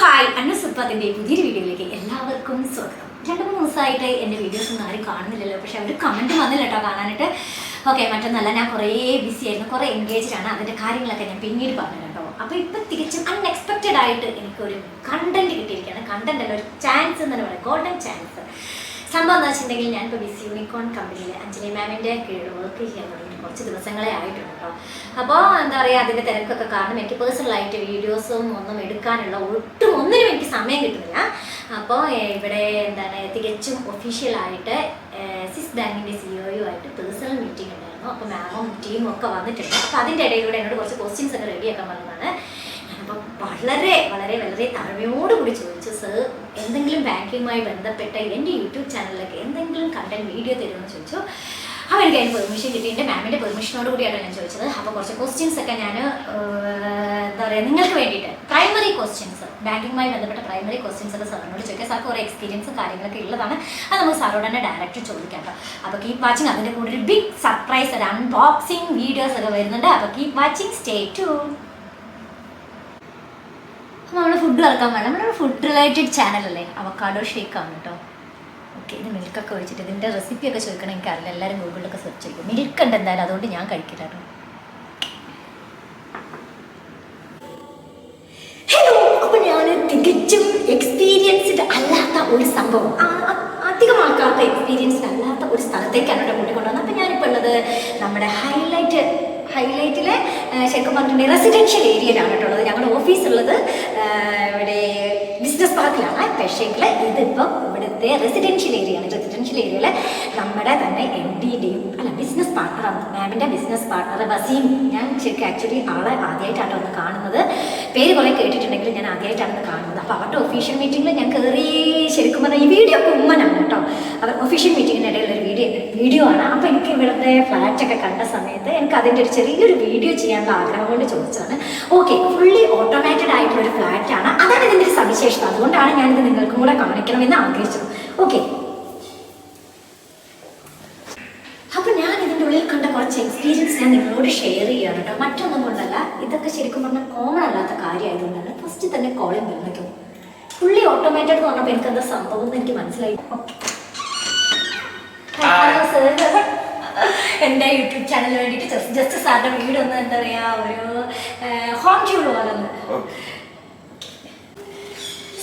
Hi അന്നസുപ്പത്തിൻ്റെ പുതിയൊരു വീഡിയോയിലേക്ക് എല്ലാവർക്കും സ്വാഗതം. 2-3 ദിവസമായിട്ട് എൻ്റെ വീഡിയോസ് ഒന്നും ആരും കാണുന്നില്ലല്ലോ, പക്ഷെ അവർ കമൻറ്റ് വന്നില്ല കേട്ടോ കാണാനായിട്ട്. ഓക്കെ, മറ്റൊന്നല്ല, ഞാൻ കുറേ ബിസി ആയിരുന്നു, കുറേ എൻഗേജ്ഡ് ആണ്. അതിൻ്റെ കാര്യങ്ങളൊക്കെ ഞാൻ പിന്നീട് പറഞ്ഞു കേട്ടോ. അപ്പോൾ ഇപ്പം തികച്ചും അൺഎക്സ്പെക്റ്റഡ് ആയിട്ട് എനിക്കൊരു കണ്ടന്റ് കിട്ടിയിരിക്കുകയാണ്. കണ്ടന്റ് അല്ല, ഒരു ചാൻസ് എന്ന് പറയുന്നത്, ഗോൾഡൻ ചാൻസ്. സംഭവം എന്താ വെച്ചിട്ടുണ്ടെങ്കിൽ, ഞാനിപ്പോൾ ബിസി യൂണിക്കോൺ കമ്പനിയിൽ അഞ്ജലി മാമിൻ്റെ കീഴിൽ വർക്ക് ചെയ്യാൻ തുടങ്ങിയിട്ട് കുറച്ച് ദിവസങ്ങളെ ആയിട്ടുണ്ട് കേട്ടോ. അപ്പോൾ എന്താ പറയുക, അതിൻ്റെ തിരക്കൊക്കെ കാരണം എനിക്ക് പേഴ്സണലായിട്ട് വീഡിയോസും ഒന്നും എടുക്കാനുള്ള ഒന്നിനും എനിക്ക് സമയം കിട്ടുന്നില്ല. അപ്പോൾ ഇവിടെ എന്താണ്, തികച്ചും ഒഫീഷ്യലായിട്ട് സിസ് ബാങ്കിൻ്റെ സിഇഒയുമായിട്ട് പേഴ്സണൽ മീറ്റിംഗ് ഉണ്ടായിരുന്നു. അപ്പോൾ മാമും ടീമും ഒക്കെ വന്നിട്ടുണ്ട്. അപ്പോൾ അതിൻ്റെ ഇടയിലൂടെ എന്നോട് കുറച്ച് ക്വസ്റ്റ്യൻസ് ഒക്കെ റെഡിയാക്കാൻ വന്നതാണ്. ഞാനപ്പോൾ വളരെ വളരെ വളരെ താഴ്മയോടുകൂടി ചോദിച്ചു, സർ എന്തെങ്കിലും ബാങ്കിങ്ങുമായി ബന്ധപ്പെട്ട എൻ്റെ യൂട്യൂബ് ചാനലിലൊക്കെ എന്തെങ്കിലും കണ്ടന്റ് വീഡിയോ തരുമെന്ന് ചോദിച്ചു. അപ്പോൾ എനിക്ക് അതിന് പെർമിഷൻ കിട്ടി. എൻ്റെ മാമിൻ്റെ പെർമിഷനോട് കൂടിയാണ് ഞാൻ ചോദിച്ചത്. അപ്പോൾ കുറച്ച് ക്വസ്റ്റ്യൻസ് ഒക്കെ ഞാൻ എന്താ പറയുക, നിങ്ങൾക്ക് വേണ്ടിയിട്ട് പ്രൈമറി ക്വസ്റ്റ്യൻസ്, ബാങ്കിങ്ങുമായി ബന്ധപ്പെട്ട പ്രൈമറി ക്വസ്റ്റ്യൻസ് ഒക്കെ സാറിനോട് ചോദിക്കാം. സാർക്ക് കുറേ എക്സ്പീരിയൻസും കാര്യങ്ങളൊക്കെ ഉള്ളതാണ്. അത് നമുക്ക് സാറോട് തന്നെ ഡയറക്റ്റ് ചോദിക്കാം കേട്ടോ. അപ്പോൾ കീപ് വാച്ചിങ്. അതിൻ്റെ കൂടെ ഒരു ബിഗ് സർപ്രൈസ്, ഒരു അൺബോക്സിങ് വീഡിയോസ് ഒക്കെ വരുന്നുണ്ട്. അപ്പോൾ കീപ് വാച്ചിങ്, സ്റ്റേ ട്യൂൺ. നമ്മൾ ഫുഡ് കളക്കാൻ വേണം. നമ്മളൊരു ഫുഡ് റിലേറ്റഡ് ചാനലല്ലേ, അവക്കാഡോ ഷേക്കാണ് കേട്ടോ. ഓക്കെ, ഇത് മിൽക്കൊക്കെ ഒഴിച്ചിട്ട് ഇതിൻ്റെ റെസിപ്പിയൊക്കെ ചോദിക്കണം, എനിക്കറിയില്ല. എല്ലാവരും ഗൂഗിളിലൊക്കെ സെർച്ച് ചെയ്യും. മിൽക്ക് ഉണ്ട് എന്തായാലും, അതുകൊണ്ട് ഞാൻ കഴിക്കില്ല കേട്ടോ. ഹലോ, അപ്പോൾ ഞാൻ തികച്ചും എക്സ്പീരിയൻസ്ഡ് അല്ലാത്ത ഒരു സംഭവം, അധികം ആൾക്കാർക്ക് എക്സ്പീരിയൻസ്ഡ് അല്ലാത്ത ഒരു സ്ഥലത്തേക്കാണ് ഇവിടെ കൂട്ടിക്കൊണ്ടുവന്നത്. അപ്പോൾ ഞാനിപ്പോൾ ഉള്ളത് നമ്മുടെ ഹൈലൈറ്റിലെ ശരിക്കും പറഞ്ഞിട്ടുണ്ടെങ്കിൽ റെസിഡൻഷ്യൽ ഏരിയയിലാണ് കേട്ടോ ഉള്ളത്. ഞങ്ങളുടെ ഓഫീസുള്ളത് ഇവിടെ ബിസിനസ് പാർക്കിലാണ്. പക്ഷേങ്കിൽ ഇതിപ്പം ഇവിടുത്തെ റെസിഡൻഷ്യൽ ഏരിയയാണ്. റെസിഡൻഷ്യൽ ഏരിയയിൽ നമ്മുടെ തന്നെ MD-യുടെയും ബിസിനസ് പാർട്ണറാണ്, മാമിൻ്റെ ബിസിനസ് പാർട്ണർ വസീം. ഞാൻ ശരിക്കും ആക്ച്വലി ആളെ ആദ്യമായിട്ടാണ് ഒന്ന് കാണുന്നത്. പേര് കുറേ കേട്ടിട്ടുണ്ടെങ്കിലും ഞാൻ ആദ്യമായിട്ടാണ് കാണുന്നത്. അപ്പോൾ അവരുടെ ഒഫീഷ്യൽ മീറ്റിങ്ങിൽ ഞാൻ കയറി, ശരിക്കും പറഞ്ഞാൽ ഈ വീഡിയോ ഉമ്മനാണ് കേട്ടോ. അവർ ഒഫീഷ്യൽ മീറ്റിങ്ങിൻ്റെ ഇടയിലൊരു വീഡിയോ ആണ്. അപ്പോൾ എനിക്ക് ഇവിടുത്തെ ഫ്ലാറ്റൊക്കെ കണ്ട സമയത്ത് എനിക്ക് അതിൻ്റെ ഒരു ചെറിയൊരു വീഡിയോ ചെയ്യാനുള്ള ആഗ്രഹം കൊണ്ട് ചോദിച്ചതാണ്. ഓക്കെ, ഫുള്ളി ഓട്ടോമാറ്റഡ് ആയിട്ടുള്ള ഒരു ഫ്ലാറ്റാണ്, അതാണ് ഇതിൻ്റെ ഒരു സവിശേഷത. അതുകൊണ്ടാണ് ഞാനിത് നിങ്ങൾക്കും കൂടെ കാണിക്കണമെന്ന് ആഗ്രഹിച്ചത്. ഓക്കെ, അപ്പോൾ ഞാൻ ഇതിൻ്റെ ഉള്ളിൽ കണ്ട കുറച്ച് എക്സ്പീരിയൻസ് ഞാൻ നിങ്ങളോട് ഷെയർ ചെയ്യുകയാണ് കേട്ടോ. മറ്റൊന്നും കൊണ്ടല്ല, ഇതൊക്കെ ശരിക്കും പറഞ്ഞാൽ കോമൺ അല്ലാത്ത കാര്യമായതുകൊണ്ടാണ്. ഫസ്റ്റ് തന്നെ കോളിംഗ് വിളിക്കും. ഫുള്ളി ഓട്ടോമാറ്റഡ് എന്ന് പറഞ്ഞപ്പോൾ എനിക്ക് എന്താ സംഭവം എന്ന് എനിക്ക് മനസ്സിലായി. എൻ്റെ യൂട്യൂബ് ചാനലിന് വേണ്ടിയിട്ട് ജസ്റ്റ് സാറിൻ്റെ വീട് ഒന്ന് എന്താ പറയുക, ഒരു ഹോം ടൂർ പോലെ ഒന്ന്.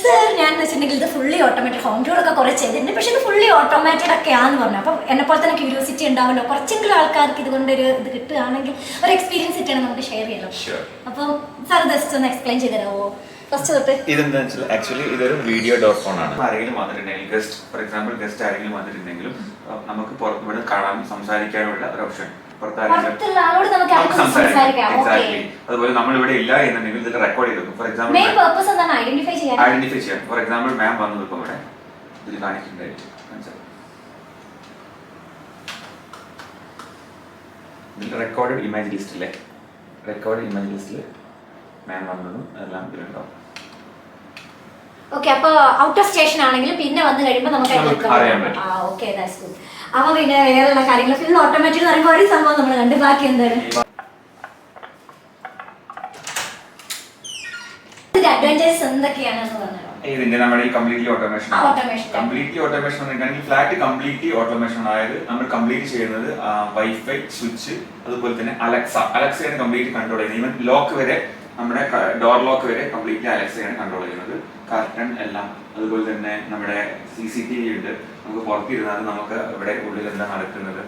സർ, ഞാൻ വെച്ചിട്ടുണ്ടെങ്കിൽ ഇത് ഫുള്ളി ഓട്ടോമാറ്റഡ്, ഹോം ടൂർ ഒക്കെ കുറേ ചെയ്തിട്ടുണ്ട്, പക്ഷേ ഇത് ഫുള്ളി ഓട്ടോമാറ്റഡ് ഒക്കെയാണെന്ന് പറഞ്ഞു. അപ്പം എന്നെപ്പോലെ തന്നെ ക്യൂരിയോസിറ്റി ഉണ്ടാവുമല്ലോ, കുറച്ചെങ്കിലും ആൾക്കാർക്ക് ഇതുകൊണ്ടൊരു ഇത് കിട്ടുകയാണെങ്കിൽ ഒരു എക്സ്പീരിയൻസ് കിട്ടുകയാണ്, നമുക്ക് ഷെയർ ചെയ്യണം. അപ്പം സാർ ജസ്റ്റ് ഒന്ന് എക്സ്പ്ലെയിൻ ചെയ്ത് തരാമോ ഫസ്റ്റ് തൊട്ട്? ഇതെന്താ വെച്ചാൽ ആക്ച്വലി ഇതൊരു വീഡിയോ ഡോർ ഫോൺ ആണ്. ആരെങ്കിലും വന്നിട്ടുണ്ടെങ്കിൽ, ഗസ്റ്റ് ഫോർ എക്സാമ്പിൾ ഗസ്റ്റ് ആരെങ്കിലും വന്നിട്ടുണ്ടെങ്കിലും നമുക്ക് പുറത്തുവിടെ കാണാൻ സംസാരിക്കാനുള്ള ഒരു ഓപ്ഷൻ. അതുപോലെ നമ്മൾ ഇവിടെ ഇല്ല എന്നുണ്ടെങ്കിൽ ഇത് റെക്കോർഡ് ചെയ്തു. ഫോർ എക്സാമ്പിൾ ഐഡന്റിഫൈ ചെയ്യാൻ. ഫോർ എക്സാമ്പിൾ മാം വന്നത് ഇപ്പൊ ഇവിടെ ഇതിൽ കാണിക്കുന്നുണ്ടായിട്ട് ഇതിൽ റെക്കോർഡഡ് ഇമേജ് ലിസ്റ്റിലെ മാം വന്നതും എല്ലാം ഇതിലുണ്ടാവും. ഓക്കെ, അപ്പൊ ഔട്ട് ഓഫ് സ്റ്റേഷൻ ആണെങ്കിലും പിന്നെ വന്നു കഴിയുമ്പോൾ നമുക്ക് അറിയാൻ പറ്റും. Okay, that's good. അപ്പൊ പിന്നെ വേറെയുള്ള കാര്യങ്ങൾ ഫുൾ ഓട്ടോമാറ്റിക് എന്ന് പറയുമ്പോൾ ഒരു സംഭവം നമ്മൾ കണ്ട്, ബാക്കി എന്താണ് അഡ്വാൻറ്റേജസ് എന്തൊക്കെയാണെന്ന് പറഞ്ഞാൽ ഇതിന്റെ നമ്മുടെ completely automation flat completely automation ആയത് നമ്മൾ കംപ്ലീറ്റ് ചെയ്യുന്നത് വൈഫൈ സ്വിച്ച്, അതുപോലെ തന്നെ അലക്സയാണ് കംപ്ലീറ്റ് കൺട്രോൾ ചെയ്യുന്നത്. ഈവൻ ലോക്ക് വരെ, നമ്മുടെ ഡോർ ലോക്ക് വരെ കംപ്ലീറ്റ്ലി അലക്സയാണ് കൺട്രോൾ ചെയ്യുന്നത്. കർട്ടൻ എല്ലാം, അതുപോലെ തന്നെ നമ്മുടെ CCTV ഉണ്ട്. നമുക്ക് പുറത്തിരുന്നാൽ നമുക്ക് ഇവിടെ ഉള്ളിൽ എന്താ നടക്കുന്നത്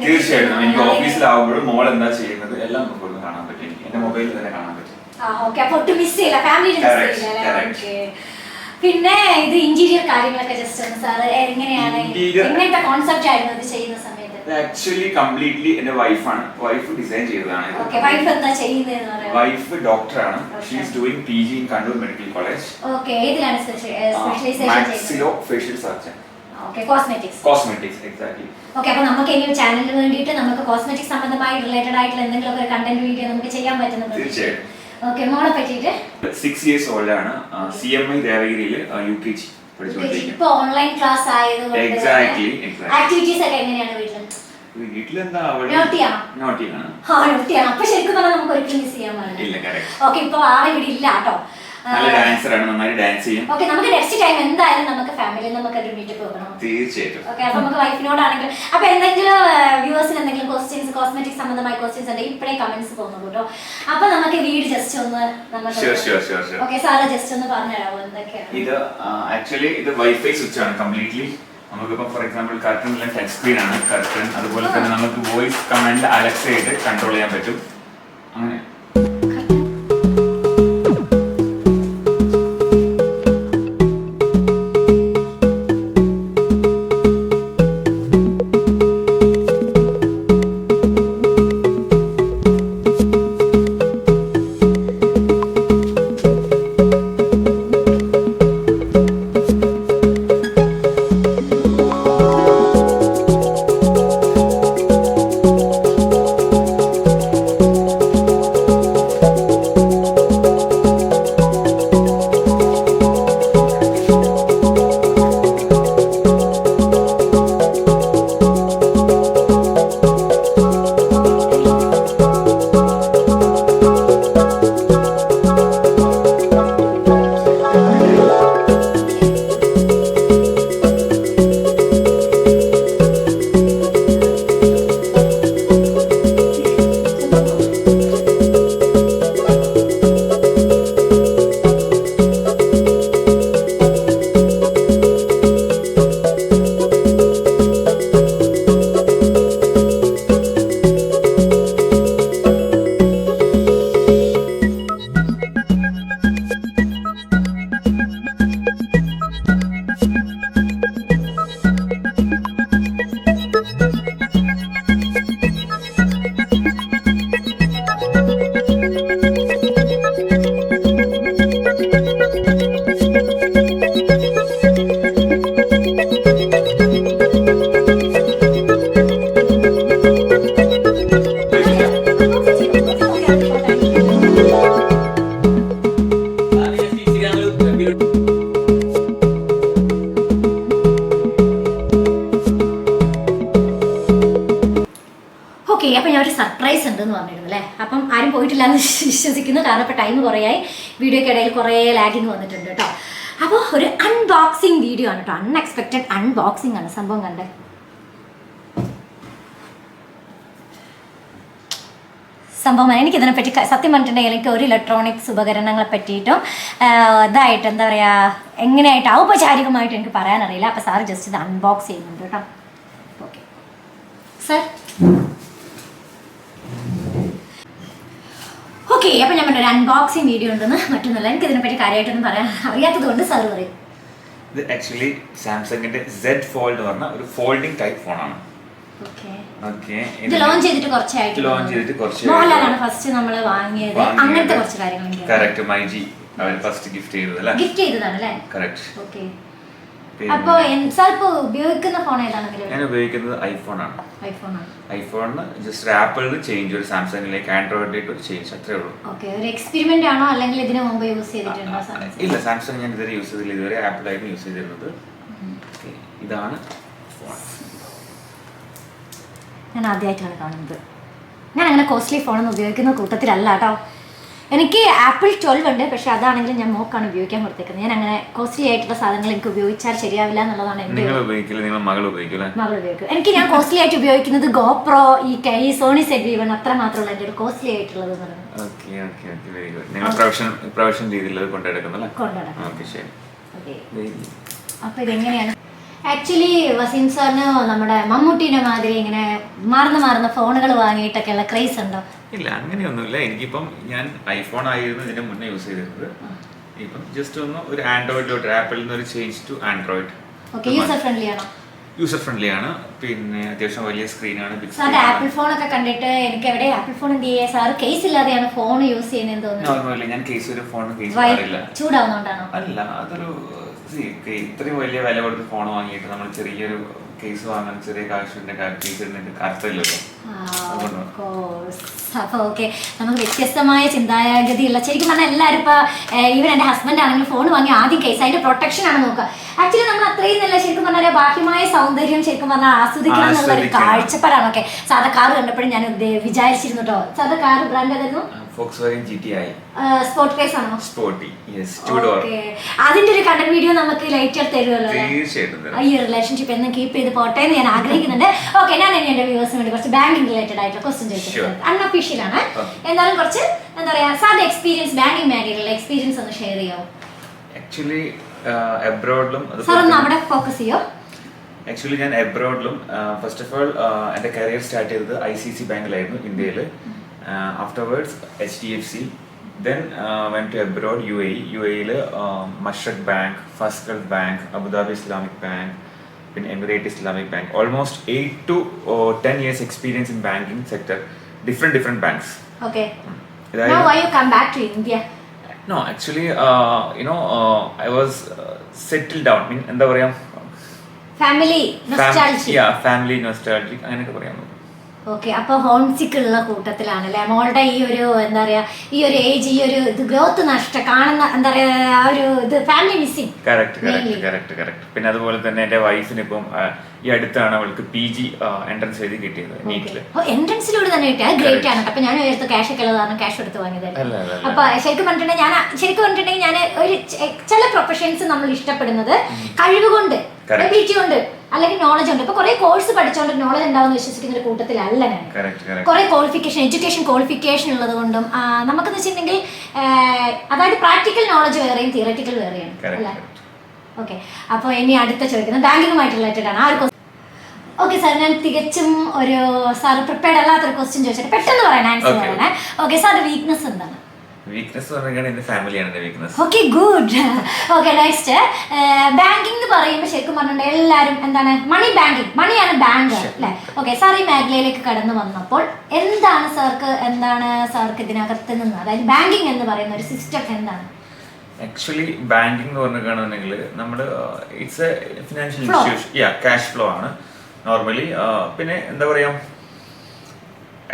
തീർച്ചയായിട്ടും എനിക്ക് ഓഫീസിലാവുമ്പോഴും മോൾ എന്താ ചെയ്യുന്നത് എല്ലാം നമുക്ക് കാണാൻ പറ്റും. എനിക്ക് എന്റെ മൊബൈലിൽ തന്നെ കാണാൻ പറ്റും. പിന്നെ ഇത് ഇന്റീരിയർ കാര്യങ്ങളൊക്കെ ജസ്റ്റ് ഒന്ന് സാറ് എങ്ങനെയാണ്, എങ്ങനത്തെ കോൺസെപ്റ്റ് ആയിരുന്നു ഇത് ചെയ്യുന്ന സമയത്ത്? ആക്ച്വലി കംപ്ലീറ്റ്ലി എന്റെ വൈഫ് ഡിസൈൻ ചെയ്തതാണ്. വൈഫ് എന്താ ചെയ്യുന്നത്? വൈഫ് ഡോക്ടറാണ്. She is doing PG in Kannur medical college. Okay, ഏതിലാണ് specialization? Maxillofacial surgeon. Okay, cosmetics exactly. Okay, അപ്പോൾ നമുക്ക് ഈ ചാനലിന് വേണ്ടിയിട്ട് നമുക്ക് കോസ്മെറ്റിക്സ് സംബന്ധമായി റിലേറ്റഡ് ആയിട്ടുള്ള എന്തെങ്കിലും ഒരു കണ്ടന്റ് വീഡിയോ നമുക്ക് ചെയ്യാൻ പറ്റുന്നത്? തീർച്ചയായും. ഓക്കേ, മോളെ പറ്റിയിട്ട് 6 years old ആണ്. CMI ദേവഗിരിയിൽ UKG പഠിച്ചുകൊണ്ടിരിക്കുന്നത്. ഇപ്പോൾ ഓൺലൈൻ ക്ലാസ് ആയതുകൊണ്ട് എക്സാക്ട്ലി ആക്ടിവിറ്റീസ് ഒക്കെ എങ്ങനെയാണ് വീട്ടിൽ? വീട്ടിലെന്താ നോട്ടിയാണ്. അപ്പൊ ശരിക്കും പറഞ്ഞാൽ നമുക്ക് ഒരിക്കലും മിസ് ചെയ്യാൻ പാടില്ല. ഓക്കെ, ഇപ്പൊ ആളെ ഇവിടെ ഇല്ല കേട്ടോ. നല്ല ഡാൻസറാണ്, നന്നായി ഡാൻസ് ചെയ്യും. ഓക്കെ, നമുക്ക് നെക്സ്റ്റ് ടൈം എന്തായാലും നമുക്ക് ഫാമിലിയിൽ നമുക്ക് ഒരു മീറ്റ് പോകണം. തീർച്ചയായിട്ടും. ഓക്കെ, അപ്പൊ നമുക്ക് വൈഫിനോടാണെങ്കിൽ അപ്പൊ എന്തെങ്കിലും വ്യൂവേഴ്സിന് എന്തെങ്കിലും ക്വസ്റ്റ്യൻസ്, കോസ്മെറ്റിക് സംബന്ധമായ ക്വസ്റ്റ്യൻസ് ഉണ്ടെങ്കിൽ ഇപ്പഴേ കമന്റ്സ് പോകുന്നുള്ളൂ കേട്ടോ. അപ്പൊ നമുക്ക് വീട് ജസ്റ്റ് ഒന്ന് ഓക്കെ സാറ് ജസ്റ്റ് ഒന്ന് പറഞ്ഞുതരാമോ എന്തൊക്കെയാണ് ഇത്? ആക്ച്വലി ഇത് വൈഫൈ സ്വിച്ച് ആണ് കംപ്ലീറ്റ്ലി. നമുക്കിപ്പോൾ ഫോർ എക്സാമ്പിൾ കർട്ടൻ എല്ലാം ടച്ച് സ്ക്രീൻ ആണ് കർട്ടൻ. അതുപോലെ തന്നെ നമുക്ക് വോയിസ് കമാൻഡ് അലക്സ ആയിട്ട് കൺട്രോൾ ചെയ്യാൻ പറ്റും. അങ്ങനെ അപ്പം ഞാൻ ഒരു സർപ്രൈസ് ഉണ്ടെന്ന് പറഞ്ഞിരുന്നു അല്ലേ. അപ്പം ആരും പോയിട്ടില്ല എന്ന് വിശ്വസിക്കുന്നു, കാരണം ഇപ്പോൾ ടൈം കുറേയായി, വീഡിയോക്കിടയിൽ കുറേ ലാഗിങ് വന്നിട്ടുണ്ട് കേട്ടോ. അപ്പോൾ ഒരു അൺബോക്സിങ് വീഡിയോ ആണ് കേട്ടോ, അൺഎക്സ്പെക്റ്റഡ് അൺബോക്സിങ് ആണ് സംഭവം. കണ്ടേ സംഭവം എനിക്കിതിനെപ്പറ്റി സത്യം പറഞ്ഞിട്ടുണ്ടെങ്കിൽ എനിക്ക് ഒരു ഇലക്ട്രോണിക്സ് ഉപകരണങ്ങളെ പറ്റിയിട്ടും ഇതായിട്ട് എന്താ പറയുക എങ്ങനെയായിട്ട് ഔപചാരികമായിട്ട് എനിക്ക് പറയാനറിയില്ല. അപ്പോൾ സാറ് ജസ്റ്റ് ഇത് അൺബോക്സ് ചെയ്യുന്നുണ്ട് കേട്ടോ. Okay sir. ഓക്കെ, അപ്പോൾ ഞാൻ പറഞ്ഞൊരു അൺബോക്സിങ് വീഡിയോ ഉണ്ടെന്ന്. മറ്റൊന്നുമല്ല, എനിക്ക് ഇതിനെപ്പറ്റി കാര്യമായിട്ടൊന്നും പറയാൻ അറിയാത്തത് കൊണ്ട് സാർ പറയും. ഇത് ആക്ച്വലി സാംസങ്ങിന്റെ Z Fold എന്ന് പറഞ്ഞ ഒരു ഫോൾഡിംഗ് ടൈപ്പ് ഫോണാണ്. ഇത് ലോഞ്ച് ചെയ്തിട്ട് കുറച്ചായിട്ട് മോഹൻലാലാണ് ഫസ്റ്റ് നമ്മൾ വാങ്ങിയത്. അങ്ങനത്തെ കുറച്ച് കാര്യങ്ങൾ കറക്റ്റ് മൈജി അവർ ഫസ്റ്റ് ഗിഫ്റ്റ് ചെയ്തതല്ലേ? ഗിഫ്റ്റ് ചെയ്തതാണ് അല്ലേ? കറക്റ്റ്. ഓക്കെ, അപ്പൊ സാറിപ്പോ ഉപയോഗിക്കുന്ന ഫോൺ ഏതാണെങ്കിലും? ഞാൻ ഉപയോഗിക്കുന്നത് ഐഫോൺ ആണ്. ഐഫോണിന് ജസ്റ്റ് ആപ്പിളിന് ചേഞ്ച്, ഒരു സാംസങ്ങിലേക്ക് ആൻഡ്രോയിഡിലേക്ക് ഒരു ചേഞ്ച്, അത്രേ ഉള്ളൂ. ഓക്കെ, ഒരു എക്സ്പെരിമെന്റ് ആണോ അല്ലെങ്കിൽ ഇതിനു മുമ്പ് യൂസ് ചെയ്തിട്ടുണ്ടോ? ഇല്ല, സാംസങ് ഞാൻ ഇതുവരെ യൂസ് ചെയ്തില്ല. ഇതുവരെ ആപ്പിളായിരുന്നു യൂസ് ചെയ്തിരുന്നത്. ഇതാണ് ഫോൺ. ഞാൻ ആദ്യമായിട്ടാണ് കാണുന്നത്. ഞാൻ അങ്ങനെ കോസ്റ്റ്ലി ഫോണൊന്നും ഉപയോഗിക്കുന്ന കൂട്ടത്തിലല്ല കേട്ടോ. എനിക്ക് ആപ്പിൾ 12 ഉണ്ട്, പക്ഷെ അതാണെങ്കിലും ഞാൻ മോക്കാണ് ഉപയോഗിക്കാൻ കൊടുത്തേക്കുന്നത്. ഞാൻ അങ്ങനെ കോസ്റ്റ്ലി ആയിട്ടുള്ള സാധനങ്ങൾ എനിക്ക് ഉപയോഗിച്ചാൽ ശരിയാവില്ല എന്നുള്ളതാണ് എൻ്റെ മകൾ ഉപയോഗിക്കും. എനിക്ക് ഞാൻ കോസ്റ്റ്ലി ആയിട്ട് ഉപയോഗിക്കുന്നത് ഗോപ്രോ, ഈ സോണി Z1 അത്ര മാത്രമല്ല എൻ്റെ ഒരു കോസ്റ്റ്ലി ആയിട്ടുള്ളത് എന്ന് പറയുന്നത്. അപ്പൊ ഇതെങ്ങനെയാണ് ആക്ച്വലി? വസീം സാറിന് നമ്മുടെ മമ്മൂട്ടിനെ മാതിരി ഇങ്ങനെ മാറുന്ന ഫോണുകൾ വാങ്ങിയിട്ടൊക്കെയുള്ള ക്രേസ് ഉണ്ടോ? ഇല്ല, അങ്ങനെയൊന്നുമില്ല. എനിക്കിപ്പം ഞാൻ ഐഫോൺ ആയിരുന്നു ഇതിന് മുന്നേ യൂസ് ചെയ്തിരുന്നത്. ഇപ്പം ജസ്റ്റ് ഒന്ന് ഒരു ആൻഡ്രോയിഡിലോട്ട്, ആപ്പിളിൽ നിന്ന് ഒരു change to android. Okay, user friendly ആണോ? യൂസർ ഫ്രണ്ട്ലി ആണ്. പിന്നെ അത്യാവശ്യം വലിയ സ്ക്രീനാണ്. സാറിന്റെ ആപ്പിൾ ഫോൺ ഒക്കെ കണ്ടിട്ട് എനിക്ക് എവിടെ ആപ്പിൾ ഫോൺ എന്ത് ചെയ്യാ സാർ കേസ് ഇല്ലാതെയാണ് ഫോൺ യൂസ് ചെയ്യുന്നതെന്ന് തോന്നുന്നു. നോർമലി ഞാൻ കേസ് ഒരു ഫോൺ കേസ് ചൂടാവുന്നോണ്ടാണോ? അല്ല, അതൊരു ഇത്രയും വലിയ വില കൊടുത്ത് ഫോൺ വാങ്ങിയിട്ട് നമ്മൾ ചെറിയൊരു കേസ് വാങ്ങാൻ ചെറിയ കാശിന്റെ അർത്ഥമില്ലല്ലോ. അപ്പൊ ഓക്കെ, നമുക്ക് വ്യത്യസ്തമായ ചിന്താഗതിയുള്ള, ശരിക്കും പറഞ്ഞാൽ എല്ലാവരും ഇപ്പൊ ഈവൻ എന്റെ ഹസ്ബൻഡ് ആണെങ്കിൽ ഫോൺ വാങ്ങി ആദ്യം കേസ് അതിന്റെ പ്രൊട്ടക്ഷൻ ആണ് നോക്കുക. ആക്ച്വലി നമ്മൾ അത്രയും നല്ല ശരിക്കും പറഞ്ഞാൽ ബാഹ്യമായ സൗന്ദര്യം ശരിക്കും പറഞ്ഞാൽ ആസ്വദിക്കണം എന്നുള്ള ഒരു കാഴ്ചപ്പാടാണ്. ഓക്കെ, സാധാ കാർ കണ്ടപ്പോഴും ഞാൻ വിചാരിച്ചിരുന്നു കേട്ടോ. സാധാ കാർ ബ്രാൻഡ് ഏതായിരുന്നു? സ്പോർട്ട് കേസ് ആണോ? അതിന്റെ ഒരു കണ്ടന്റ് വീഡിയോ നമുക്ക് ലൈറ്റ് തരുമല്ലോ. ഈ റിലേഷൻഷിപ്പ് എന്നും കീപ്പ് ചെയ്ത് പോട്ടെ എന്ന് ഞാൻ ആഗ്രഹിക്കുന്നുണ്ട്. ഓക്കെ, ഞാൻ എന്റെ വ്യൂവേഴ്സിന് വേണ്ടി കുറച്ച് ബാങ്കിങ് റിലേറ്റഡ് ആയിട്ടുള്ള ക്വസ്റ്റ്യൻ ചോദിച്ചിട്ടുണ്ട്. അൺഒഫീഷ്യൽ ആണ്, എന്നാലും കുറച്ച് എന്താ പറയാ സാധാ എക്സ്പീരിയൻസ്, ബാങ്കിങ് മേഖലയിലുള്ള എക്സ്പീരിയൻസ് ഒന്ന് ഷെയർ ചെയ്യാമോ? ആക്ച്വലി അബ്രോഡിലും സാർ ഒന്ന് അവിടെ ഫോക്കസ് ചെയ്യോ. ആക്ച്വലി ഞാൻ അബ്രോഡിലും ഫസ്റ്റ് ഓഫ് ഓൾ എൻ്റെ കരിയർ സ്റ്റാർട്ട് ചെയ്തത് ICICI ബാങ്കിലായിരുന്നു ഇന്ത്യയിൽ. Afterwards HDFC, then went to abroad UAE Mashreq Bank, First Gulf Bank, Abu Dhabi Islamic Bank, പിന്നെ Emirate Islamic Bank. Almost 8 to 10 years experience in banking sector, different banks. Okay. Now why you come back to India? No, actually I was settled down. എന്താ പറയാ, family nostalgia. Yeah, family nostalgic അങ്ങനെയൊക്കെ പറയാം. Okay, അപ്പൊ home സിക്ക് ഉള്ള കൂട്ടത്തിലാണല്ലേ മോളുടെ ഈ ഒരു എന്താ പറയാ ഈ ഒരു ഏജ്, ഈ ഒരു ഇത് ഗ്രോത്ത് കാണുന്ന എന്താ പറയാ ആ ഒരു ഇത് ഫാമിലി മിസ്സിംഗ്. കറക്റ്റ്. പിന്നെ അതുപോലെ തന്നെ എന്റെ വൈഫിന് ഇപ്പം ഈ അടുത്താണ് അവൾക്ക് PG എൻട്രൻസ് എഴുതി കിട്ടിയത് നീറ്റില്. എൻട്രൻസിലൂടെ തന്നെ കിട്ടിയ ഗ്രേറ്റ് ആണ്. അപ്പൊ ഞാൻ എടുത്ത് ക്യാഷ് ഒക്കെ ഉള്ളതാണ്, ക്യാഷ് എടുത്ത് വാങ്ങിയതല്ലേ. അപ്പൊ ശരിക്കും പറഞ്ഞിട്ടുണ്ടെങ്കിൽ ഞാൻ ഒരു ചില പ്രൊഫഷൻസ് നമ്മൾ ഇഷ്ടപ്പെടുന്നത് കഴിവ് കൊണ്ട്, എബിലിറ്റി കൊണ്ട്, അല്ലെങ്കിൽ നോളജ് ഉണ്ട്. ഇപ്പൊ കുറെ കോഴ്സ് പഠിച്ചോണ്ട് നോളജ് ഉണ്ടാവുന്ന വിശ്വസിക്കുന്ന ഒരു കൂട്ടത്തിലല്ല ഞാൻ. കുറെ എഡ്യൂക്കേഷൻ ക്വാളിഫിക്കേഷൻ ഉള്ളത് കൊണ്ടും നമുക്കെന്ന് വെച്ചിട്ടുണ്ടെങ്കിൽ അതായത് പ്രാക്ടിക്കൽ നോളജ് വേറെയും തിയററ്റിക്കൽ വേറെയാണ് അല്ലേ. ഓക്കെ, അപ്പോൾ ഇനി അടുത്ത ചോദിക്കുന്നത് ബാങ്കിങ്ങുമായിട്ട് റിലേറ്റഡ് ആണ്. ആ ഒരു ഓക്കെ സാർ, ഞാൻ തികച്ചും ഒരു സാർ പ്രിപ്പയർഡ് അല്ലാത്തൊരു ക്വസ്റ്റ്യൻ ചോദിച്ചിട്ട് പെട്ടെന്ന് പറയാൻ ആൻസർ പറയണേ. ഓക്കെ, സാറിന്റെ വീക്ക്നെസ് എന്താണ്? വീക്ക്നെസ് പറഞ്ഞാൽ എന്റെ ഫാമിലിയാണ് എന്റെ weakness. Okay, good. Okay, next banking എന്ന് പറയുമ്പോൾ ശരിക്കും പറഞ്ഞിട്ടുണ്ടെങ്കിൽ എല്ലാവരും എന്താണ് മണിയാണ് ബാങ്ക് അല്ലേ. ഓക്കെ, സാർ ഈ മേഖലയിലേക്ക് കടന്നു വന്നപ്പോൾ എന്താണ് സാർക്ക് ഇതിനകത്ത് നിന്ന്, അതായത് ബാങ്കിങ് എന്ന് പറയുന്ന ഒരു സിസ്റ്റം എന്താണ്? ആക്ച്വലി ബാങ്കിങ് എന്ന് പറഞ്ഞിട്ടുണ്ടെങ്കിൽ നമ്മുടെ it's A financial institution, cash flow ആണ് നോർമലി. പിന്നെ എന്താ പറയാ,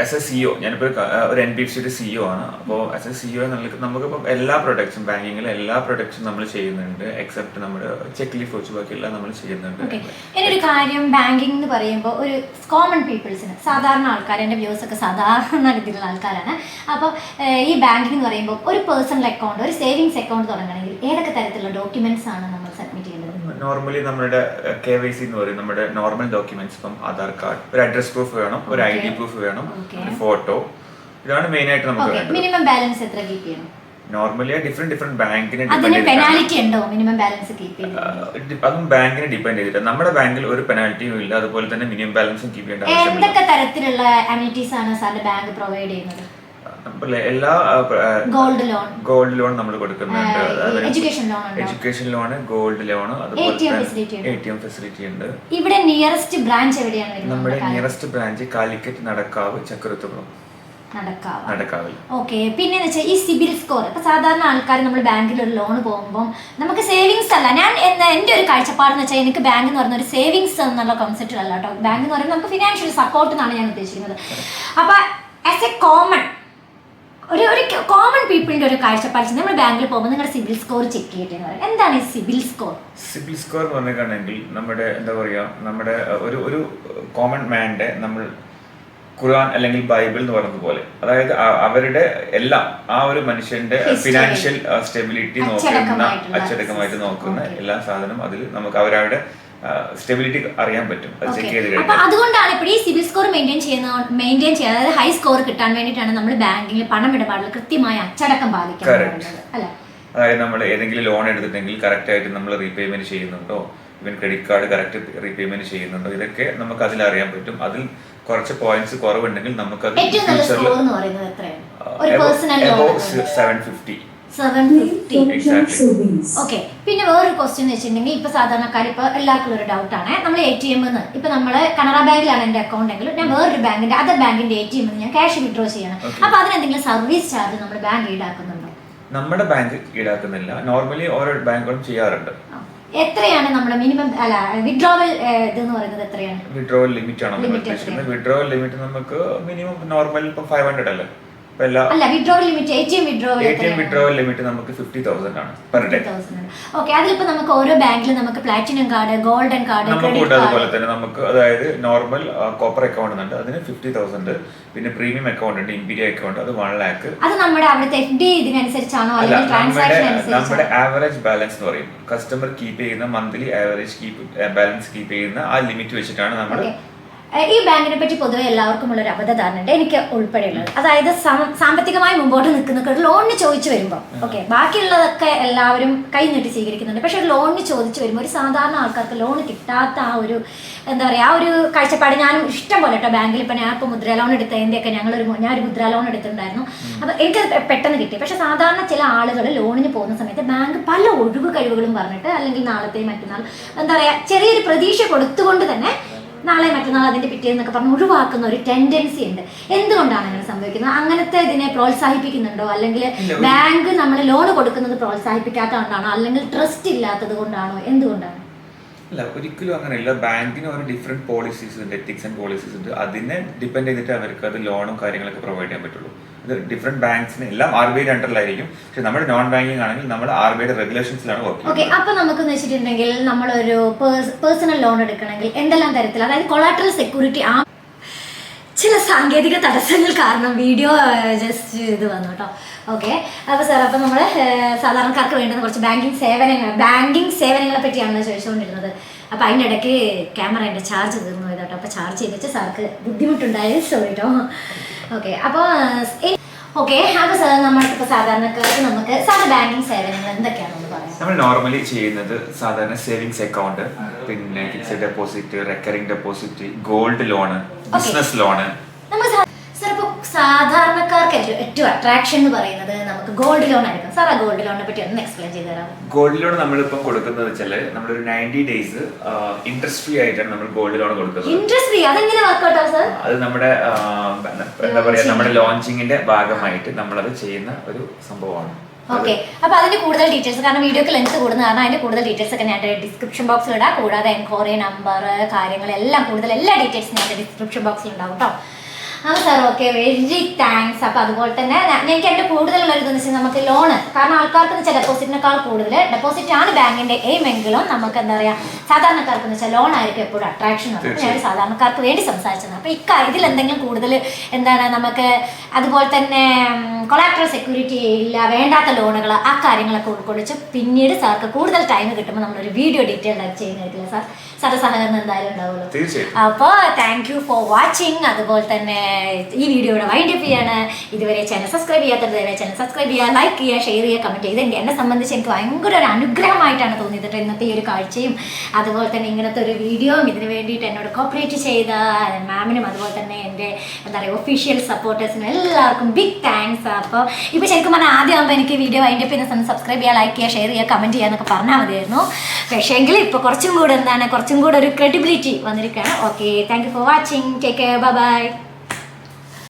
ആസ് എ CEO, ഞാനിപ്പോൾ ഒരു NBFCയുടെ CEO ആണ്. അപ്പോൾ ആസ് എ CEO നമുക്കിപ്പം എല്ലാ പ്രൊഡക്ട്സും ബാങ്കിങ്ങിലെ എല്ലാ പ്രൊഡക്ട്സും നമ്മൾ ചെയ്യുന്നുണ്ട്, എക്സെപ്റ്റ് നമ്മുടെ ചെക്ക് ലീഫ് വെച്ച് ബാക്കിയെല്ലാം നമ്മൾ ചെയ്യുന്നുണ്ട്. ഒരു കാര്യം, ബാങ്കിങ് എന്ന് പറയുമ്പോൾ ഒരു കോമൺ പീപ്പിൾസിന്, സാധാരണ ആൾക്കാർ, എൻ്റെ വ്യൂസ് ഒക്കെ സാധാരണ രീതിയിലുള്ള ആൾക്കാരാണ്. അപ്പോൾ ഈ ബാങ്കിങ് എന്ന് പറയുമ്പോൾ ഒരു പേഴ്സണൽ അക്കൗണ്ട്, ഒരു സേവിങ്സ് അക്കൗണ്ട് തുടങ്ങണമെങ്കിൽ ഏതൊക്കെ തരത്തിലുള്ള ഡോക്യുമെന്റ്സ് ആണ് നമ്മൾ സബ്മിറ്റ് ചെയ്യുന്നത്? നോർമലി നമ്മുടെ KYC എന്ന് പറയും, നമ്മുടെ നോർമൽ ഡോക്യുമെന്റ്സ്. ഇപ്പം ആധാർ കാർഡ്, ഒരു അഡ്രസ് പ്രൂഫ് വേണം, ഒരു ID പ്രൂഫ് വേണം, ഒരു ഫോട്ടോ. ഇതാണ് മെയിൻ ആയിട്ട് നമുക്ക് വേണ്ടത്. മിനിമം ബാലൻസ് എത്ര കീപ്പ് ചെയ്യണം? നോർമലി ഡിഫറെന്റ് ബാങ്കിന് പെനാൽറ്റി ഉണ്ടോ മിനിമം ബാലൻസ് കീപ്പ് ചെയ്യുന്നത്? അതും ബാങ്കിനെ ഡിപെൻഡ് ചെയ്തിട്ട്. നമ്മുടെ ബാങ്കിൽ ഒരു പെനാൽറ്റിയും ഇല്ല, അതുപോലെ തന്നെ മിനിമം ബാലൻസും കീപ്പ് ചെയ്യേണ്ട ആവശ്യമില്ല. എന്തൊക്കെ തരത്തിലുള്ള അമിനിറ്റീസ് ആണ് സാറിന്റെ ബാങ്ക് പ്രൊവൈഡ് ചെയ്യുന്നത്? എല്ലാ ഗോൾഡ് ലോൺ നമ്മൾ കൊടുക്കുന്നുണ്ട്, എഡ്യൂക്കേഷൻ ലോൺ, ഗോൾഡ് ലോൺ, അതുപോലെ ATM ഫെസിലിറ്റി ഉണ്ട്. ഇവിടെ നിയറസ്റ്റ് ബ്രാഞ്ച് എവിടെയാണ് വരുന്നത്? നമ്മുടെ നിയറസ്റ്റ് ബ്രാഞ്ച് കാലിക്കറ്റ്, നടക്കാവ്, ചക്കുരത്തുകുളം. നടക്കാവിൽ. ഓക്കെ, പിന്നെ ഈ സിബിൽ സ്കോർ, ഇപ്പൊ സാധാരണ ആൾക്കാർ നമ്മൾ ബാങ്കിൽ ഒരു ലോൺ പോകുമ്പോൾ നമുക്ക് സേവിങ്സ് അല്ല, എന്റെ ഒരു കാഴ്ചപ്പാടെന്ന് വെച്ചാൽ എനിക്ക് ബാങ്ക് എന്ന് പറയുന്ന ഒരു സേവിങ്സ് എന്നുള്ള കോൺസെപ്റ്റിലല്ല കേട്ടോ. ബാങ്ക് എന്ന് പറയുമ്പോൾ നമുക്ക് ഫിനാൻഷ്യൽ സപ്പോർട്ട് എന്നാണ് ഞാൻ ഉദ്ദേശിക്കുന്നത്. അപ്പൊ ആസ് എ ഒരു കോമൺ പീപ്പിളിന്റെ ഒരു കാഴ്ചപ്പാട്, നമ്മൾ ബാങ്കിൽ പോകുമ്പോൾ നിങ്ങളുടെ സിബിൽ സ്കോർ ചെക്ക് ചെയ്തിട്ട് എന്താണ് ഈ സിബിൽ സ്കോർ? സിബിൽ സ്കോർ എന്ന് പറഞ്ഞിട്ടുണ്ടെങ്കിൽ നമ്മുടെ എന്താ പറയാ, നമ്മുടെ ഒരു കോമൺ മാൻ്റെ നമ്മൾ ഖുർആൻ അല്ലെങ്കിൽ ബൈബിൾ എന്ന് പറയുന്നത് പോലെ, അതായത് അവരുടെ എല്ലാം ആ ഒരു മനുഷ്യന്റെ ഫിനാൻഷ്യൽ സ്റ്റെബിലിറ്റി നോക്കുന്ന, അച്ചടക്കമായിട്ട് നോക്കുന്ന എല്ലാ സാധനവും അതിൽ നമുക്ക് അവരവരുടെ സ്റ്റെബിലിറ്റി അറിയാൻ പറ്റും. അതുകൊണ്ടാണ് ഇപ്പോൾ ഈ സിബിൽ സ്കോർ മെയിൻറ്റെയിൻ ചെയ്യുക, അതായത് ഹൈ സ്കോർ കിട്ടാൻ വേണ്ടിയിട്ടാണ് നമ്മൾ ബാങ്കിൽ പണം ഇടപാടിൽ കൃത്യമായ അച്ചടക്കം പാലിക്കുന്നത്. അതായത് നമ്മൾ ഏതെങ്കിലും ലോൺ എടുത്തിട്ടുണ്ടെങ്കിൽ കറക്റ്റ് ആയിട്ട് നമ്മൾ റീപേയ്മെന്റ് ചെയ്യുന്നുണ്ടോ, ഇവൻ ക്രെഡിറ്റ് കാർഡ് കറക്റ്റ് റീപേയ്മെന്റ് ചെയ്യുന്നുണ്ടോ, ഇതൊക്കെ നമുക്ക് അതിൽ അറിയാൻ പറ്റും. അതിൽ കുറച്ച് പോയിന്റ്സ് കുറവുണ്ടെങ്കിൽ നമുക്ക് അത് 750. ഓക്കെ, പിന്നെ വേറൊരു ക്വസ്റ്റ്യൻ എന്ന് വെച്ചിട്ടുണ്ടെങ്കിൽ ഇപ്പൊ സാധാരണക്കാർ ഇപ്പൊ എല്ലാവർക്കും ഒരു ഡൗട്ടാണ്, നമ്മൾ ATM ഇപ്പൊ നമ്മള് കനറ ബാങ്കിലാണ് എന്റെ അക്കൗണ്ട് എങ്കിൽ ഞാൻ വേറൊരു ബാങ്കിന്റെ അതർ ബാങ്കിന്റെ ATM ഞാൻ ക്യാഷ് വിഡ്രോ ചെയ്യണം. അപ്പൊ അതിനെന്തെങ്കിലും സർവീസ് ചാർജ് നമ്മുടെ ബാങ്ക് ഈടാക്കുന്നുണ്ടോ? നമ്മുടെ ബാങ്ക് ഈടാക്കുന്നില്ല, നോർമലി ഓരോ ബാങ്കുകളും ചെയ്യാറുണ്ട്. എത്രയാണ് നമ്മുടെ മിനിമം അല്ല വിഡ്രോവൽ ഇതെന്ന് പറയുന്നത് എത്രയാണ്? വിഡ്രോവൽ ലിമിറ്റ് ആണോ ഉദ്ദേശിക്കുന്നത്? വിഡ്രോവൽ ലിമിറ്റ് നമുക്ക് മിനിമം നോർമൽ ഇപ്പം 500 അല്ലേ? അല്ല withdrawal limit ATM withdrawal limit നമുക്ക് 50,000 ആണ് പെർ ഡേ. ഓക്കെ, അതിലിപ്പോ നമുക്ക് ഓരോ ബാങ്കിലും നമുക്ക് പ്ലാറ്റിനം കാർഡ്, ഗോൾഡൻ കാർഡ്, നമുക്ക് അതുപോലെ തന്നെ നമുക്ക് അതായത് നോർമൽ കോപ്പർ അക്കൗണ്ട് ഉണ്ട്, അതിന് 50,000. പിന്നെ പ്രീമിയം അക്കൗണ്ട് ഉണ്ട്, ഇമ്പീരിയൽ അക്കൗണ്ട്, അത് 1 lakh. അത് നമ്മുടെ അവിടുത്തെ FD ഇതിനനുസരിച്ചാണോ അല്ലെങ്കിൽ ട്രാൻസാക്ഷൻ അനുസരിച്ചാണോ? നമ്മുടെ ആവറേജ് ബാലൻസ് എന്ന് പറയും, കസ്റ്റമർ കീപ്പ് ചെയ്യുന്ന മന്ത്ലി ആവറേജ് ബാലൻസ് കീപ്പ് ചെയ്യുന്ന ആ ലിമിറ്റ് വെച്ചിട്ടാണ് നമ്മൾ. ഈ ബാങ്കിനെ പറ്റി പൊതുവെ എല്ലാവർക്കും ഉള്ളൊരു അബദ്ധധാരണ ഉണ്ട്, എനിക്ക് ഉൾപ്പെടെയുള്ളത്. അതായത് സാമ്പത്തികമായി മുമ്പോട്ട് നിൽക്കുന്ന ലോണിന് ചോദിച്ചു വരുമ്പോൾ ഓക്കെ, ബാക്കിയുള്ളതൊക്കെ എല്ലാവരും കൈ നീട്ടി സ്വീകരിക്കുന്നുണ്ട്. പക്ഷെ ഒരു ലോണിന് ചോദിച്ചു വരുമ്പോൾ ഒരു സാധാരണ ആൾക്കാർക്ക് ലോൺ കിട്ടാത്ത ആ ഒരു എന്താ പറയുക, ആ ഒരു കാഴ്ചപ്പാട് ഞാനും ഇഷ്ടം പോലെ കേട്ടോ. ബാങ്കിൽ ഇപ്പം ഞാൻ ഇപ്പോൾ മുദ്ര ലോൺ എടുത്തതിൻ്റെയൊക്കെ ഞാനൊരു മുദ്ര ലോൺ എടുത്തിട്ടുണ്ടായിരുന്നു. അപ്പോൾ എനിക്ക് പെട്ടെന്ന് കിട്ടി. പക്ഷെ സാധാരണ ചില ആളുകൾ ലോണിന് പോകുന്ന സമയത്ത് ബാങ്ക് പല ഒഴിവ് കഴിവുകളും പറഞ്ഞിട്ട് അല്ലെങ്കിൽ നാളത്തെ മറ്റന്നാൾ എന്താ പറയുക ചെറിയൊരു പ്രതീക്ഷ കൊടുത്തുകൊണ്ട് തന്നെ നാളെ മറ്റന്നാൾ അതിന്റെ പിറ്റേന്നൊക്കെ പറഞ്ഞ് ഒഴിവാക്കുന്ന ഒരു ടെൻഡൻസി ഉണ്ട്. എന്തുകൊണ്ടാണ് അങ്ങനെ സംഭവിക്കുന്നത്? അങ്ങനത്തെ ഇതിനെ പ്രോത്സാഹിപ്പിക്കുന്നുണ്ടോ, അല്ലെങ്കിൽ ബാങ്ക് നമ്മൾ ലോൺ കൊടുക്കുന്നത് പ്രോത്സാഹിപ്പിക്കാത്തതുകൊണ്ടാണോ, അല്ലെങ്കിൽ ട്രസ്റ്റ് ഇല്ലാത്തത് കൊണ്ടാണോ, എന്തുകൊണ്ടാണ്? അല്ല, ഒരിക്കലും അങ്ങനെയല്ല. ബാങ്കിന് ഒരു ഡിഫറെന്റ് പോളിസീസ് ഉണ്ട്, എത്തിക്സ് ആൻഡ് പോളിസീസ് ഉണ്ട്. അതിനെ ഡിപ്പെൻഡ് ചെയ്തിട്ട് അവർക്ക് അത് ലോണും കാര്യങ്ങളൊക്കെ പ്രൊവൈഡ് ചെയ്യാൻ പറ്റുള്ളൂ. ഇത് ഡിഫറെന്റ് ബാങ്ക്സിന് എല്ലാം RBI അണ്ടറിലായിരിക്കും. പക്ഷെ നമ്മുടെ നോൺ ബാങ്കിങ് ആണെങ്കിൽ നമ്മൾ RBI റെഗുലേഷൻസിലാണ് വർക്ക് ചെയ്യുന്നത്. ഓക്കെ, അപ്പൊ നമുക്ക് വെച്ചിട്ടുണ്ടെങ്കിൽ നമ്മളൊരു പേഴ്സണൽ ലോൺ എടുക്കണമെങ്കിൽ എന്തെല്ലാം തരത്തിൽ, അതായത് കൊളാട്രൽ സെക്യൂരിറ്റി, ആ ചില സാങ്കേതിക തടസ്സങ്ങൾ കാരണം വീഡിയോ ജസ്റ്റ് ഇത് വന്നു കേട്ടോ. ഓക്കെ, അപ്പോൾ സാർ, അപ്പോൾ നമ്മൾ സാധാരണക്കാർക്ക് വേണ്ടുന്ന കുറച്ച് ബാങ്കിങ് സേവനങ്ങളെ പറ്റിയാണ് ചോദിച്ചുകൊണ്ടിരുന്നത്. അപ്പോൾ അതിൻ്റെ ഇടയ്ക്ക് ക്യാമറേൻ്റെ ചാർജ് തീർന്നു പോയത് കേട്ടോ. അപ്പോൾ ചാർജ് ചെയ്തിട്ട് സാർക്ക് ബുദ്ധിമുട്ടുണ്ടായത് സോറി കേട്ടോ. ഓക്കെ, അപ്പോൾ സാർ, നമ്മൾക്കിപ്പോൾ സാധാരണക്കാർക്ക് നമുക്ക് ബാങ്കിങ് സേവനങ്ങൾ എന്തൊക്കെയാണെന്ന് പറയാം. നമ്മൾ നോർമലി ചെയ്യുന്നത് സാധാരണ സേവിങ്സ് അക്കൗണ്ട്, പിന്നെ fixed deposit, recurring deposit, gold loan, business loan. Sir, ഇപ്പോൾ സാധാരണക്കാർക്ക് ഏറ്റവും അട്രാക്ഷൻ എന്ന് പറയുന്നത് നമുക്ക് ഗോൾഡ് ലോൺ ആയിരിക്കും. സാർ, ആ ഗോൾഡ് ലോണിനെ പറ്റി ഒന്ന് എക്സ്പ്ലെയിൻ ചെയ്ത് തരാം. ഗോൾഡ് ലോൺ നമ്മളിപ്പം കൊടുക്കുന്നത് വെച്ചാൽ നമ്മളൊരു 90 days ഇൻട്രസ്റ്റ് ഫ്രീ ആയിട്ടാണ് നമ്മൾ ഗോൾഡ് ലോൺ കൊടുക്കുന്നത്. ഇൻട്രസ്റ്റ് ഫ്രീ അതെങ്ങനെ വർക്കൗട്ടോ സാർ? അത് നമ്മുടെ എന്താ പറയുക, നമ്മുടെ ലോഞ്ചിങ്ങിന്റെ ഭാഗമായിട്ട് നമ്മളത് ചെയ്യുന്ന ഒരു സംഭവമാണ്. ഓക്കെ, അപ്പോൾ അതിന്റെ കൂടുതൽ ഡീറ്റെയിൽസ്, കാരണം വീഡിയോക്ക് ലെങ്ത് കൂടുന്ന കാരണം അതിന്റെ കൂടുതൽ ഡീറ്റെയിൽസ് ഒക്കെ ഞാൻ ഡിസ്ക്രിപ്ഷൻ ബോക്സിൽ ഇടാം. കൂടാതെ എൻക്വയറി നമ്പർ, കാര്യങ്ങളെല്ലാം കൂടുതൽ എല്ലാ ഡീറ്റെയിൽസും ഞാൻ ഡിസ്ക്രിപ്ഷൻ ബോക്സിൽ ഉണ്ടാവും കേട്ടോ. അപ്പോൾ സാർ, ഓക്കെ, വെരി താങ്ക്സ്. അപ്പോൾ അതുപോലെ തന്നെ എനിക്ക് എൻ്റെ കൂടുതലുള്ള ഒരു ഇതെന്ന് വെച്ചാൽ നമുക്ക് ലോണ്, കാരണം ആൾക്കാർക്ക് എന്ന് വെച്ചാൽ ഡെപ്പോസിറ്റിനേക്കാൾ കൂടുതൽ ഡെപ്പോസിറ്റ് ആണ് ബാങ്കിൻ്റെ എയിം എങ്കിലും നമുക്ക് എന്താ പറയുക സാധാരണക്കാർക്ക് എന്ന് വെച്ചാൽ ലോൺ ആയിരിക്കും എപ്പോഴും അട്രാക്ഷൻ. അപ്പോൾ ഞാൻ സാധാരണക്കാർക്ക് വേണ്ടി സംസാരിച്ചത്. അപ്പോൾ ഇതിൽ എന്തെങ്കിലും കൂടുതൽ എന്താണ് നമുക്ക് അതുപോലെ തന്നെ കൊളാട്രൽ സെക്യൂരിറ്റി ഇല്ല, വേണ്ടാത്ത ലോണുകൾ, ആ കാര്യങ്ങളൊക്കെ ഉൾക്കൊള്ളിച്ച് പിന്നീട് സാർക്ക് കൂടുതൽ ടൈം കിട്ടുമ്പോൾ നമ്മളൊരു വീഡിയോ ഡീറ്റെയിൽഡ് ആയിട്ട് ചെയ്യുന്നതായിരിക്കില്ല സാർ? സാറിന്റെ സഹകരണം എന്തായാലും ഉണ്ടാവുള്ളൂ. അപ്പോൾ താങ്ക് യു ഫോർ വാച്ചിങ്. അതുപോലെ തന്നെ ഈ വീഡിയോയുടെ വൈൻഡ് അപ്പ് ചെയ്യാണ്. ഇതുവരെ ചാനൽ സബ്സ്ക്രൈബ് ചെയ്യാത്തത് ചാനൽ സബ്സ്ക്രൈബ് ചെയ്യുക, ലൈക്ക് ചെയ്യുക, ഷെയർ ചെയ്യുക, കമൻറ്റ് ചെയ്യുക. എന്നെ സംബന്ധിച്ച് എനിക്ക് ഭയങ്കര ഒരു അനുഗ്രഹമായിട്ടാണ് തോന്നിയിട്ട് ഇന്നത്തെ ഈ ഒരു കാഴ്ചയും അതുപോലെ തന്നെ ഇങ്ങനത്തെ ഒരു വീഡിയോയും ഇതിന് വേണ്ടിയിട്ട് എന്നോട് കോപ്പറേറ്റ് ചെയ്ത മാമിനും അതുപോലെ തന്നെ എൻ്റെ എന്താ പറയുക ഒഫീഷ്യൽ സപ്പോർട്ടേഴ്സിനും എല്ലാവർക്കും ബിഗ് താങ്ക്സ്. അപ്പോൾ ഇപ്പോൾ ശരിക്കും പറഞ്ഞാൽ ആദ്യം ആകുമ്പോൾ എനിക്ക് വീഡിയോ വൈൻഡ് അപ്പ് ചെയ്യുന്ന സമയം സബ്സ്ക്രൈബ് ചെയ്യുക, ലൈക്ക് ചെയ്യുക, ഷെയർ ചെയ്യുക, കമൻറ്റ് ചെയ്യുക എന്നൊക്കെ പറഞ്ഞാൽ മതിയായിരുന്നു. പക്ഷേ എങ്കിൽ ഇപ്പോൾ കുറച്ചും കൂടെ ഒരു ക്രെഡിബിലിറ്റി വന്നിരിക്കുകയാണ്. Okay, thank you for watching. Take care, bye bye.